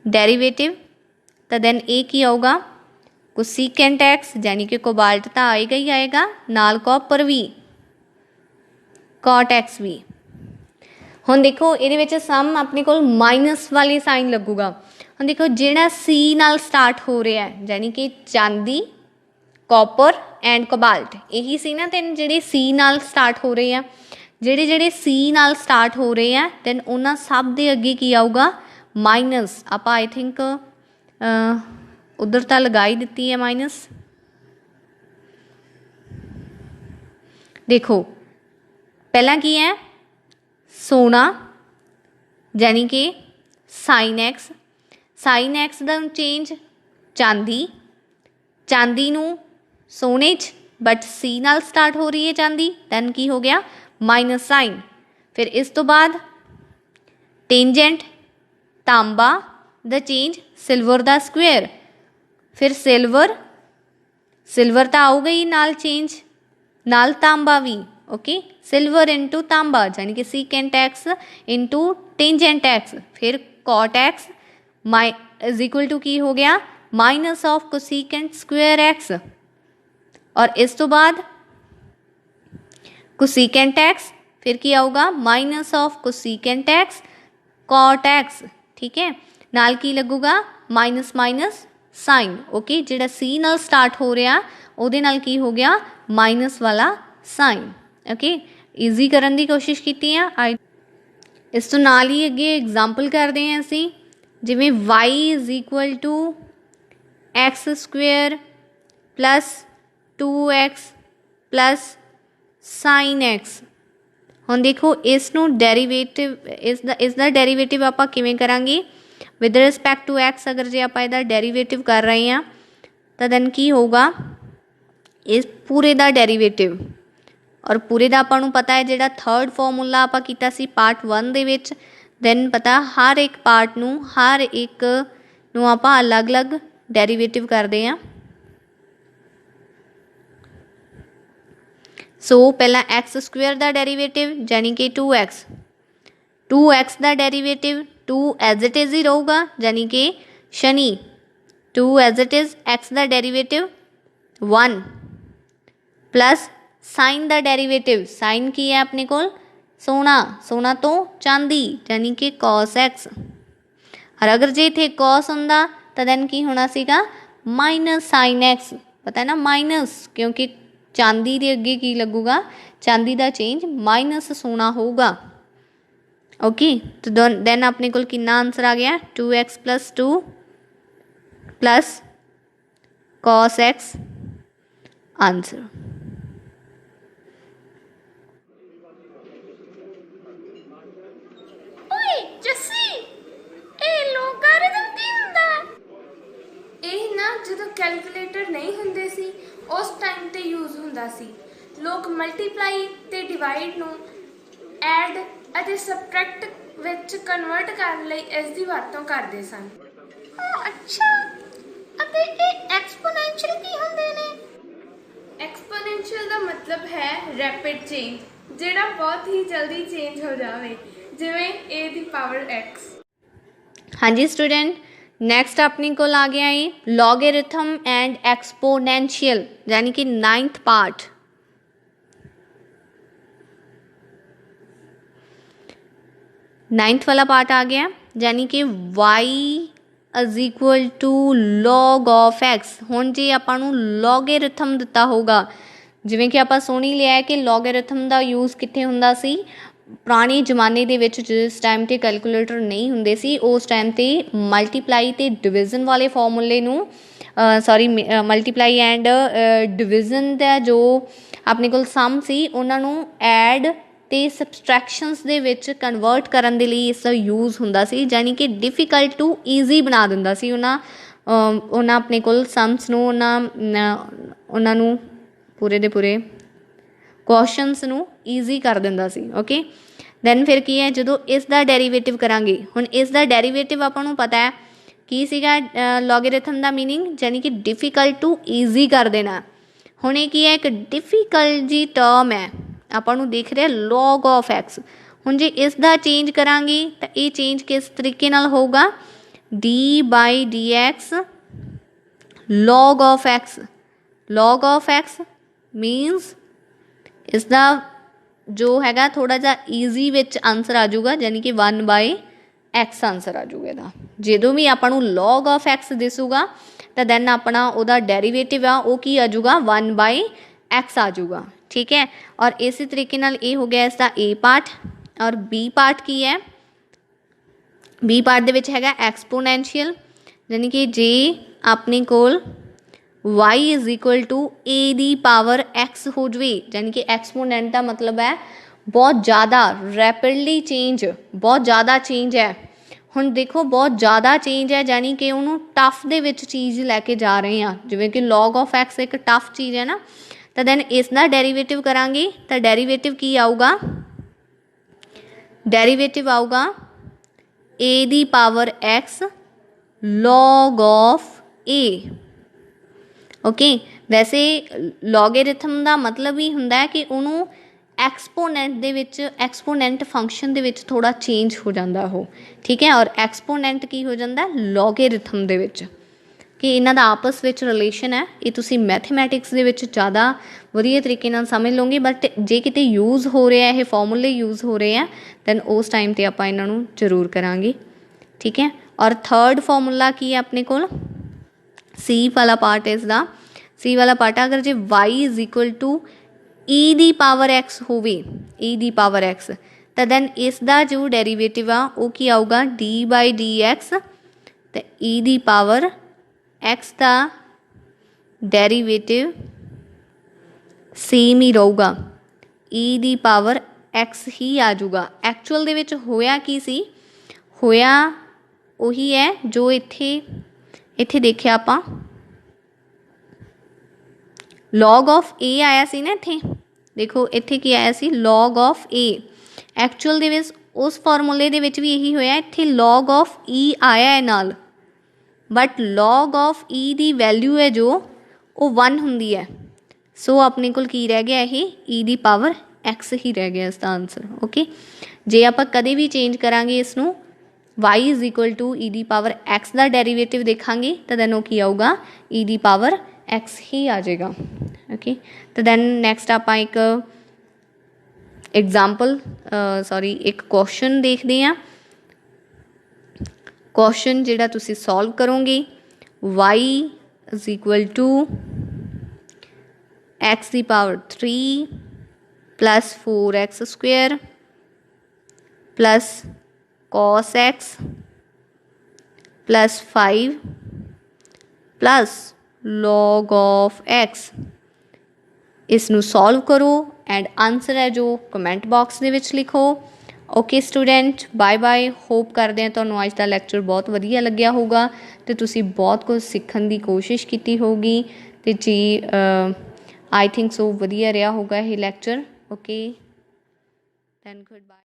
डेरीवेटिव तो दैन ए की आऊगा कोसिकेंट एक्स, यानी कि कोबाल्ट तो आएगा ही आएगा नाल कॉपर भी कॉट एक्स भी। हुण देखो ये सम अपने को माइनस वाली साइन लगूगा। हुण देखो जिहड़ा सी नाल स्टार्ट हो रहा है यानी कि चांदी कॉपर एंड कोबाल्ट, यही सी ना तीन जिहड़े सी नाल स्टार्ट हो रहे हैं, जिहड़े जिहड़े सी नाल स्टार्ट हो रहे हैं दैन उन्हां सब दे अगे की आऊगा माइनस। आप आई थिंक उधर तो लगा ही दिती है माइनस। देखो पहला की है सोना यानी कि साइन एक्स, साइन एक्स का चेंज चांदी, चांदी नू सोने च बट सी नाल स्टार्ट हो रही है चांदी, दैन की हो गया माइनस साइन। फिर इस तो बाद टेंजेंट तांबा the change silver the square, फिर सिल्वर सिल्वर तो आऊगा ही नाल चेंज नाल तांबा भी। ओके, सिल्वर इंटू तांबा यानी कि secant X into tangent X, फिर कॉट एक्स माइ इज इक्वल टू की हो गया minus of cosecant square X, और इस तो बाद कोसिकेंट एक्स फिर की आऊगा minus of cosecant X cot X. ठीक है, नाल की लगूगा माइनस माइनस साइन। ओके, जिहड़ा सी नाल स्टार्ट हो रहा उहदे नाल की हो गया माइनस वाला साइन। ओके, ईजी करन की कोशिश की है। इस तो नाल ही अगे एग्जाम्पल करते हैं असी, जिमें y is equal to x square plus 2x plus sine x. हुण देखो इसनू डेरीवेटिव इसका डेरीवेटिव आप किवें करांगे विद रिस्पैक्ट टू एक्स। अगर जे आप इहदा डेरीवेटिव कर रहे हैं तो दैन की होगा इस पूरे का डेरीवेटिव, और पूरे का आपां नूं पता है जिहड़ा थर्ड फॉर्मूला आपां कीता सी पार्ट 1 दे विच, दैन पता हर एक पार्ट नूं हर एक नूं आपां अलग अलग डेरीवेटिव करते हैं। सो पहला एक्स स्क्वेयर का डेरीवेटिव यानी कि 2x, 2x का डेरीवेटिव 2 एज इट इज़ ही रहूगा यानी कि शनि, 2 एज इट इज़ एक्स का डेरीवेटिव 1 प्लस साइन का डेरीवेटिव, साइन की है अपने को सोना, सोना तो चांदी यानी कि कॉस एक्स, और अगर जे इत्थे कॉस हुंदा तो दैन की होना सीगा माइनस साइन एक्स। पता है ना माइनस, क्योंकि चांदी के अगे की लगूगा चांदी का चेंज माइनस सोना होगा। ओके, तो दैन अपने को कितना आंसर आ गया 2x plus 2 plus cos x answer. ओए जस्सी, ए ਕੈਲਕੂਲੇਟਰ ਨਹੀਂ ਹੁੰਦੇ ਸੀ ਉਸ ਟਾਈਮ ਤੇ ਯੂਜ਼ ਹੁੰਦਾ ਸੀ। ਲੋਕ ਮਲਟੀਪਲਾਈ ਤੇ ਡਿਵਾਈਡ ਨੂੰ ਐਡ ਅਤੇ ਸਬਟਰੈਕਟ ਵਿੱਚ ਕਨਵਰਟ ਕਰਨ ਲਈ ਇਸ ਦੀ ਵਰਤੋਂ ਕਰਦੇ ਸਨ। ਅੱਛਾ, ਅਤੇ ਇਹ ਐਕਸਪੋਨੈਂਸ਼ੀਅਲ ਕੀ ਹੁੰਦੇ ਨੇ? ਐਕਸਪੋਨੈਂਸ਼ੀਅਲ ਦਾ ਮਤਲਬ ਹੈ ਰੈਪਿਡ ਚੇਂਜ, ਜਿਹੜਾ ਬਹੁਤ ਹੀ ਜਲਦੀ ਚੇਂਜ ਹੋ ਜਾਵੇ, ਜਿਵੇਂ a ਦੀ ਪਾਵਰ x। ਹਾਂਜੀ ਸਟੂਡੈਂਟ, ਨੈਕਸਟ ਆਪਣੇ ਕੋਲ ਆ ਗਿਆ ਹੈ ਲੌਗੈਰਿਥਮ ਐਂਡ ਐਕਸਪੋਨੈਂਸ਼ੀਅਲ, ਯਾਨੀ ਕਿ 9th ਪਾਰਟ। नाइन्थ वाला पार्ट आ गया, यानी कि y is equal to log of x। हुण जे आपां नूं लॉगरिथम दिता होगा, जिवें कि आपां सुण ही लिया है कि लॉगरिथम दा यूज़ कित्थे हुंदा सी, पुराने जमाने दे विच जिस टाइम ते कैलकुलेटर नहीं हुंदे सी उस टाइम ते मल्टीप्लाई ते डिविजन वाले फॉर्मूले नूं मल्टीप्लाई एंड डिविजन दा जो अपने कोल सम सी उन्हां नूं ऐड ਤੇ ਸਬਸਟ੍ਰੈਕਸ਼ਨਸ ਦੇ ਵਿੱਚ ਕਨਵਰਟ ਕਰਨ ਦੇ ਲਈ ਇਸ ਦਾ ਯੂਜ਼ ਹੁੰਦਾ ਸੀ, ਯਾਨੀ ਕਿ ਡਿਫਿਕਲਟ ਟੂ ਈਜ਼ੀ ਬਣਾ ਦਿੰਦਾ ਸੀ। ਉਹਨਾਂ ਆਪਣੇ ਕੋਲ ਸਮਸ ਨੂੰ ਉਹਨਾਂ ਨੂੰ ਪੂਰੇ ਦੇ ਪੂਰੇ ਕੁਐਸਚਨਸ ਨੂੰ ਈਜ਼ੀ ਕਰ ਦਿੰਦਾ ਸੀ। ਓਕੇ, ਦੈਨ ਫਿਰ ਕੀ ਹੈ, ਜਦੋਂ ਇਸ ਦਾ ਡੈਰੀਵੇਟਿਵ ਕਰਾਂਗੇ, ਹੁਣ ਇਸ ਦਾ ਡੈਰੀਵੇਟਿਵ ਆਪਾਂ ਨੂੰ ਪਤਾ ਹੈ ਕੀ ਸੀਗਾ ਲੌਗਰਿਥਮ ਦਾ ਮੀਨਿੰਗ, ਯਾਨੀ ਕਿ ਡਿਫਿਕਲਟ ਟੂ ਈਜ਼ੀ ਕਰ ਦੇਣਾ। ਹੁਣ ਇਹ ਕੀ ਹੈ, ਇੱਕ ਡਿਫਿਕਲਟ ਜੀ ਟਰਮ ਹੈ, ਆਪਾਂ ਨੂੰ ਦੇਖ ਰਿਹਾ log of x। ਹੁਣ ਜੇ ਇਸ ਦਾ ਚੇਂਜ ਕਰਾਂਗੇ ਤਾਂ ਇਹ ਚੇਂਜ ਕਿਸ ਤਰੀਕੇ ਨਾਲ ਹੋਊਗਾ, d/dx log of x। log of x means ਇਸ ਦਾ ਜੋ ਹੈਗਾ ਥੋੜ੍ਹਾ ਜਿਹਾ ਈਜ਼ੀ ਵਿੱਚ ਆਨਸਰ ਆ ਜਾਊਗਾ, ਯਾਨੀ ਕਿ 1/x ਆਨਸਰ ਆ ਜਾਊਗਾ ਇਹਦਾ। ਜਦੋਂ ਵੀ ਆਪਾਂ ਨੂੰ log of x ਦਿਸੂਗਾ ਤਾਂ ਦੈਨ ਆਪਣਾ ਉਹਦਾ ਡੈਰੀਵੇਟਿਵ ਆ ਉਹ ਕੀ ਆ ਜਾਊਗਾ, 1/x ਆ ਜਾਊਗਾ। ठीक है, और इसी तरीके नाल ये हो गया इसका ए पार्ट। और बी पार्ट की है, बी पार्ट दे विच हैगा एक्सपोनेंशियल, यानी कि जे अपने call y is equal to a दी पावर x हो जाए, यानी कि एक्सपोनेंट का मतलब है बहुत ज़्यादा रैपिडली चेंज, बहुत ज़्यादा चेंज है। हुण देखो बहुत ज़्यादा चेंज है, यानी कि उन्होंने टफ दे विच चीज़ लैके जा रहे हैं, जिवें कि log of x एक टफ चीज़ है ना, तो दैन इसका डेरीवेटिव करांगे तो डेरीवेटिव की आऊगा, डेरीवेटिव आऊगा a दी power x log of a। Okay, वैसे लॉगरिथम का मतलब ही हुंदा है कि उन्होंने एक्सपोनेंट दे विच एक्सपोनेंट फंक्शन दे विच थोड़ा चेंज हो जाता हो, ठीक है। और एक्सपोनेंट की हो जाता लॉगरिथम दे विच कि इन्हां दा आपस ਵਿੱਚ ਰਿਲੇਸ਼ਨ ਹੈ। ਇਹ ਤੁਸੀਂ ਮੈਥਮੈਟਿਕਸ ਦੇ ਵਿੱਚ ਜ਼ਿਆਦਾ ਵਧੀਆ ਤਰੀਕੇ ਨਾਲ ਸਮਝ ਲਓਗੇ, ਬਟ ਜੇ ਕਿਤੇ ਯੂਜ਼ ਹੋ ਰਿਹਾ ਇਹ ਫਾਰਮੂਲੇ ਯੂਜ਼ ਹੋ ਰਹੇ ਆ ਦੈਨ ਉਸ ਟਾਈਮ 'ਤੇ ਆਪਾਂ ਇਹਨਾਂ ਨੂੰ ਜ਼ਰੂਰ ਕਰਾਂਗੇ, ਠੀਕ ਹੈ। ਔਰ ਥਰਡ ਫਾਰਮੂਲਾ ਕੀ ਹੈ ਆਪਣੇ ਕੋਲ, ਸੀ ਵਾਲਾ ਪਾਰਟ ਇਸ ਦਾ, ਸੀ ਵਾਲਾ ਪਾਰਟ ਅਗਰ ਜੇ y is equal to e ਦੀ ਪਾਵਰ x ਹੋਵੇ, e ਦੀ ਪਾਵਰ x, ਤਾਂ ਦੈਨ ਇਸ ਦਾ ਜੋ ਡੈਰੀਵੇਟਿਵ ਆ ਉਹ ਕੀ ਆਊਗਾ, d/dx ਤੇ e ਦੀ ਪਾਵਰ x का डेरीवेटिव सेम ही रहूगा, e दी पावर x ही आ जाऊगा। एक्चुअल दे विच होया की सी, होया उही है जो इत्थे इत्थे देखिया आपां log of a आया सी ना, इत्थे देखो इत्थे की आया सी log of a। एक्चुअल दे विच उस फार्मूले दे विच भी यही होया, इत्थे log of e आया है नाल, बट log of e की वैल्यू है जो वो 1 होंदी है। सो अपने कोल की रह गया, ये e की पावर x ही रह गया इसका आंसर। ओके, जे आप कदे भी चेंज करांगे इसनों y is equal to e की पावर x का डेरीवेटिव देखांगे तो दैन वो की आऊगा, e की पावर x ही आ जाएगा। ओके, तो दैन नैक्सट आप एक एग्जाम्पल एक क्वेश्चन देखते हैं। क्वेश्चन जिहड़ा तुसी सॉल्व करोगे, y is equal to x की power 3 plus 4x square plus cos x plus 5 plus log of x। इसनू सॉल्व करो एंड आंसर है जो कमेंट बॉक्स दे विच लिखो। Okay student, bye bye. Hope ਕਰਦੇ ਹਾਂ ਤੁਹਾਨੂੰ ਅੱਜ ਦਾ ਲੈਕਚਰ ਬਹੁਤ ਵਧੀਆ ਲੱਗਿਆ ਹੋਊਗਾ ਅਤੇ ਤੁਸੀਂ ਬਹੁਤ ਕੁਝ ਸਿੱਖਣ ਦੀ ਕੋਸ਼ਿਸ਼ ਕੀਤੀ ਹੋਊਗੀ ਅਤੇ ਜੀ ਆਈ ਥਿੰਕ ਸੋ ਵਧੀਆ ਰਿਹਾ ਹੋਊਗਾ ਇਹ ਲੈਕਚਰ। Okay then good bye.